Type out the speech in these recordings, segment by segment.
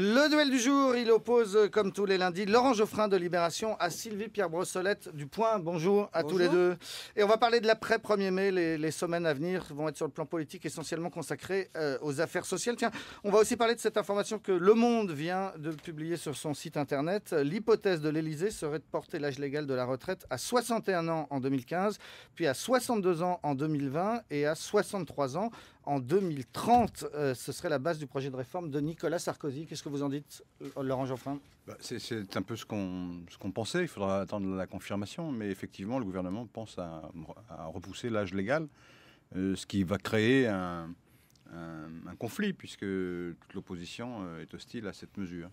Le duel du jour, il oppose, comme tous les lundis, Laurent Geoffrin de Libération à Sylvie Pierre Brossolette du Point. Bonjour à tous les deux. Et on va parler de l'après 1er mai. Les semaines à venir vont être sur le plan politique essentiellement consacrées aux affaires sociales. Tiens, on va aussi parler de cette information que Le Monde vient de publier sur son site internet. L'hypothèse de l'Élysée serait de porter l'âge légal de la retraite à 61 ans en 2015, puis à 62 ans en 2020 et à 63 ans en 2030. Ce serait la base du projet de réforme de Nicolas Sarkozy. Qu'est-ce que vous en dites, Laurent Geoffrin? C'est un peu ce qu'on pensait. Il faudra attendre la confirmation. Mais effectivement, le gouvernement pense à repousser l'âge légal, ce qui va créer un conflit, puisque toute l'opposition est hostile à cette mesure.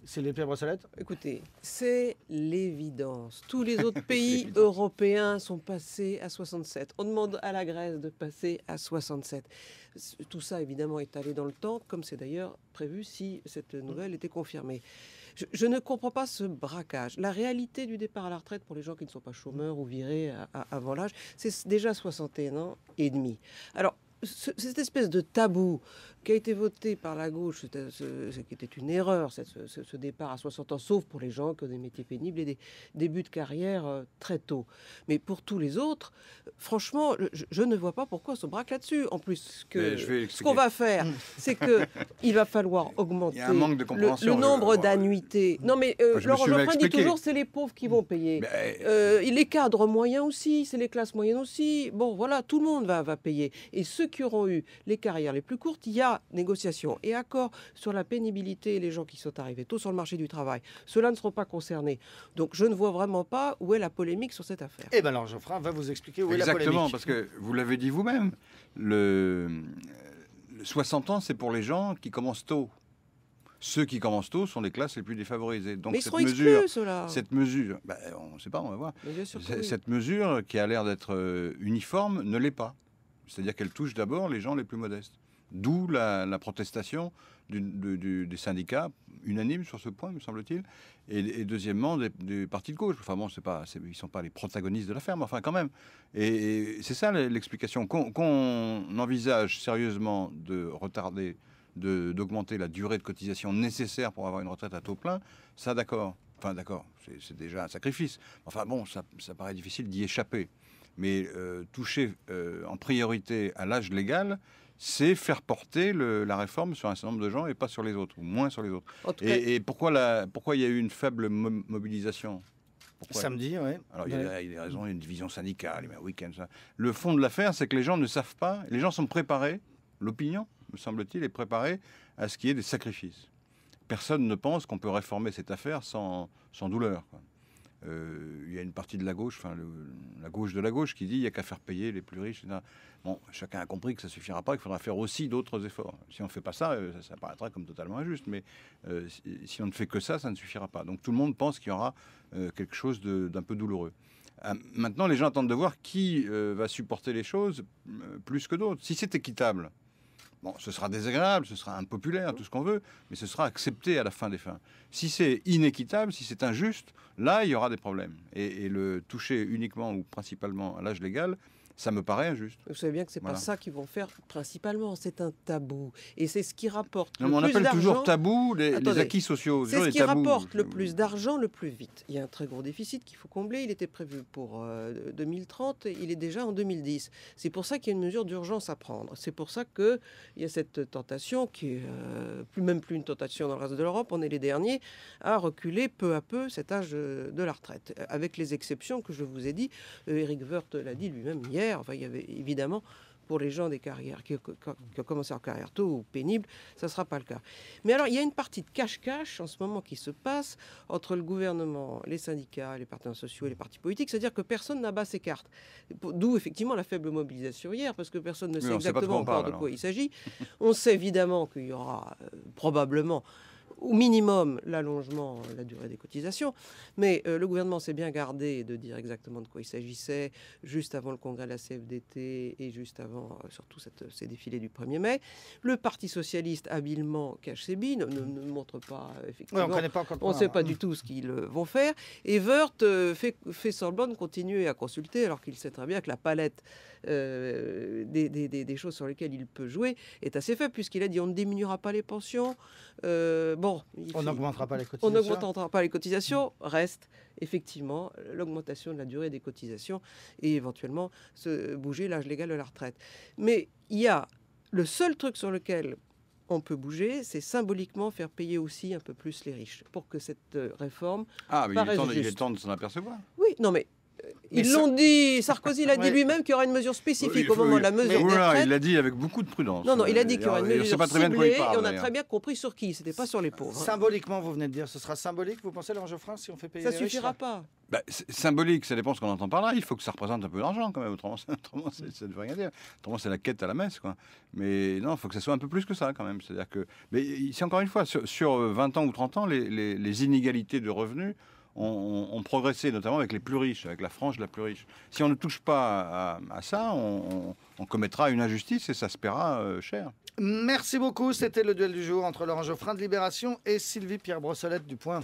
Sylvie Pierre Brossolette? Écoutez, c'est l'évidence. Tous les autres pays européens sont passés à 67. On demande à la Grèce de passer à 67. Tout ça, évidemment, est allé dans le temps, comme c'est d'ailleurs prévu si cette nouvelle était confirmée. Je ne comprends pas ce braquage. La réalité du départ à la retraite pour les gens qui ne sont pas chômeurs ou virés avant l'âge, c'est déjà 61 ans et demi. Alors, cette espèce de tabou qui a été voté par la gauche, qui était une erreur, ce départ à 60 ans, sauf pour les gens qui ont des métiers pénibles et des débuts de carrière très tôt. Mais pour tous les autres, franchement, je ne vois pas pourquoi on se braque là-dessus. En plus, ce qu'on va faire, c'est qu'il va falloir augmenter le nombre d'annuités. Non, mais Laurent Geoffrin dit toujours c'est les pauvres qui vont payer. Les cadres moyens aussi, c'est les classes moyennes aussi. Bon, voilà, tout le monde va payer. Et ceux qui auront eu les carrières les plus courtes, il y a négociation et accord sur la pénibilité et les gens qui sont arrivés tôt sur le marché du travail. Ceux-là ne seront pas concernés. Donc je ne vois vraiment pas où est la polémique sur cette affaire. Eh bien alors Geoffrin va vous expliquer où est la polémique. Exactement, parce que vous l'avez dit vous-même, le 60 ans, c'est pour les gens qui commencent tôt. Ceux qui commencent tôt sont les classes les plus défavorisées. Donc mais ils seront exclus, ceux-là. Cette mesure, on ne sait pas, on va voir. Cette mesure qui a l'air d'être uniforme ne l'est pas. C'est-à-dire qu'elle touche d'abord les gens les plus modestes. D'où la protestation des syndicats, unanimes sur ce point, me semble-t-il, et deuxièmement des partis de gauche. Enfin bon, ils ne sont pas les protagonistes de l'affaire, mais enfin quand même. Et c'est ça l'explication. Qu'on envisage sérieusement de retarder, d'augmenter la durée de cotisation nécessaire pour avoir une retraite à taux plein, ça d'accord. Enfin d'accord, c'est déjà un sacrifice. Enfin bon, ça paraît difficile d'y échapper. Mais toucher en priorité à l'âge légal, c'est faire porter la réforme sur un certain nombre de gens et pas sur les autres, ou moins sur les autres. Et pourquoi il y a eu une faible mobilisation? Samedi, oui. Alors il y a des raisons, il y a une division syndicale, un week-end, ça. Le fond de l'affaire, c'est que les gens ne savent pas, les gens sont préparés, l'opinion, me semble-t-il, est préparée à ce qu'il y ait des sacrifices. Personne ne pense qu'on peut réformer cette affaire sans douleur, quoi. Il y a une partie de la gauche, enfin la gauche de la gauche, qui dit il n'y a qu'à faire payer les plus riches. Bon, chacun a compris que ça ne suffira pas, qu'il faudra faire aussi d'autres efforts. Si on ne fait pas ça, ça paraîtra comme totalement injuste, mais si on ne fait que ça, ça ne suffira pas. Donc tout le monde pense qu'il y aura quelque chose d'un peu douloureux. Maintenant, les gens attendent de voir qui va supporter les choses plus que d'autres. Si c'est équitable, bon, ce sera désagréable, ce sera impopulaire, tout ce qu'on veut, mais ce sera accepté à la fin des fins. Si c'est inéquitable, si c'est injuste, là, il y aura des problèmes. Et le toucher uniquement ou principalement à l'âge légal, ça me paraît injuste. Vous savez bien que c'est pas ça qu'ils vont faire principalement, c'est un tabou. Et c'est ce qui rapporte on appelle toujours tabou les acquis sociaux. C'est ce qui rapporte le plus d'argent le plus vite. Il y a un très gros déficit qu'il faut combler. Il était prévu pour 2030, il est déjà en 2010. C'est pour ça qu'il y a une mesure d'urgence à prendre. C'est pour ça qu'il y a cette tentation qui est même plus une tentation dans le reste de l'Europe. On est les derniers à reculer peu à peu cet âge de la retraite. Avec les exceptions que je vous ai dit. Éric Woerth l'a dit lui-même hier. Enfin, il y avait évidemment, pour les gens des carrières qui ont commencé en carrière tôt ou pénible, ça ne sera pas le cas. Mais alors, il y a une partie de cache-cache en ce moment qui se passe entre le gouvernement, les syndicats, les partenaires sociaux et les partis politiques, c'est-à-dire que personne n'abat ses cartes. D'où effectivement la faible mobilisation hier, parce que personne ne sait exactement encore de quoi il s'agit. On sait évidemment qu'il y aura probablement au minimum l'allongement de la durée des cotisations. Mais le gouvernement s'est bien gardé de dire exactement de quoi il s'agissait juste avant le congrès de la CFDT et juste avant surtout ces défilés du 1er mai. Le Parti socialiste habilement cache ses billes, ne montre pas effectivement. Ouais, on ne sait pas du tout ce qu'ils vont faire. Et Wörth fait semblant de continuer à consulter alors qu'il sait très bien que la palette des choses sur lesquelles il peut jouer est assez faible puisqu'il a dit on ne diminuera pas les pensions. On n'augmentera pas les cotisations. On n'augmentera pas les cotisations. Reste effectivement l'augmentation de la durée des cotisations et éventuellement bouger l'âge légal de la retraite. Mais il y a le seul truc sur lequel on peut bouger, c'est symboliquement faire payer aussi un peu plus les riches pour que cette réforme mais il est temps de s'en apercevoir. Oui, non mais ils l'ont dit, Sarkozy l'a dit lui-même qu'il y aura une mesure spécifique au moment de la mesure des retraites. Il l'a dit avec beaucoup de prudence. Non, il a dit qu'il y aura une mesure ciblée et on a très bien compris sur qui, c'était pas sur les pauvres. Symboliquement, vous venez de dire, ce sera symbolique, vous pensez, Laurent Geoffrin, si on fait payer les riches? Ça suffira pas. Symbolique, ça dépend ce qu'on entend par là. Il faut que ça représente un peu d'argent quand même, autrement ça ne veut rien dire. Autrement c'est la quête à la messe, quoi. Mais non, il faut que ça soit un peu plus que ça quand même. C'est-à-dire que, mais ici encore une fois, sur 20 ans ou 30 ans, les inégalités de revenus ont progressé, notamment avec les plus riches, avec la frange la plus riche. Si on ne touche pas à ça, on commettra une injustice et ça se paiera cher. Merci beaucoup. C'était le duel du jour entre Laurent Geoffrin de Libération et Sylvie Pierre Brossolette du Point.